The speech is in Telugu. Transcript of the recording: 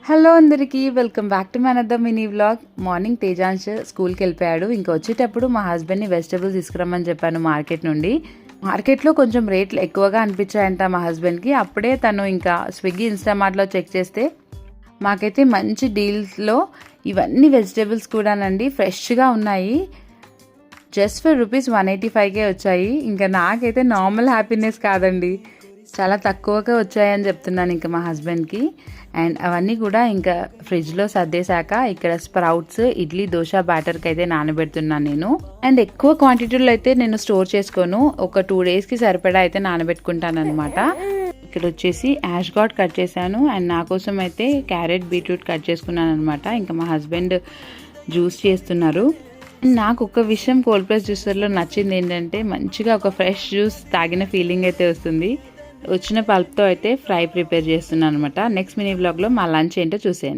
హలో అందరికీ welcome back to my another mini vlog. Morning Tejansh స్కూల్కి వెళ్ళిపోయాడు. ఇంకా వచ్చేటప్పుడు మా హస్బెండ్ని వెజిటబుల్స్ తీసుకురమ్మని చెప్పాను మార్కెట్ నుండి. మార్కెట్లో కొంచెం రేట్లు ఎక్కువగా అనిపించాయంట మా హస్బెండ్కి. అప్పుడే తను ఇంకా స్విగ్గీ ఇన్స్టామార్ట్లో చెక్ చేస్తే మాకైతే మంచి డీల్స్లో ఇవన్నీ వెజిటబుల్స్ కూడానండి ఫ్రెష్గా ఉన్నాయి. జస్ట్ ఫర్ ₹185కే వచ్చాయి. ఇంకా నాకైతే నార్మల్ హ్యాపీనెస్ కాదండి, చాలా తక్కువగా వచ్చాయని చెప్తున్నాను ఇంకా మా హస్బెండ్కి. అండ్ అవన్నీ కూడా ఇంకా ఫ్రిడ్జ్లో సర్దేశాక ఇక్కడ స్ప్రౌట్స్, ఇడ్లీ, దోశ బ్యాటర్కి అయితే నానబెడుతున్నాను నేను. అండ్ ఎక్కువ క్వాంటిటీలో అయితే నేను స్టోర్ చేసుకోను, ఒక 2 డేస్కి సరిపడా అయితే నానబెట్టుకుంటాను అనమాట. ఇక్కడ వచ్చేసి యాష్ గాట్ కట్ చేశాను. అండ్ నా కోసం అయితే క్యారెట్, బీట్రూట్ కట్ చేసుకున్నాను అనమాట. ఇంకా మా హస్బెండ్ జ్యూస్ చేస్తున్నారు. నాకు ఒక విషయం కోల్డ్ ప్రెస్ జ్యూసర్లో నచ్చింది ఏంటంటే మంచిగా ఒక ఫ్రెష్ జ్యూస్ తాగిన ఫీలింగ్ అయితే వస్తుంది. వచ్చిన పల్ప్తో అయితే ఫ్రై ప్రిపేర్ చేస్తున్నాను అనమాట. నెక్స్ట్ మినీ వ్లాగ్లో మా లంచ్ ఏంటో చూసేయండి.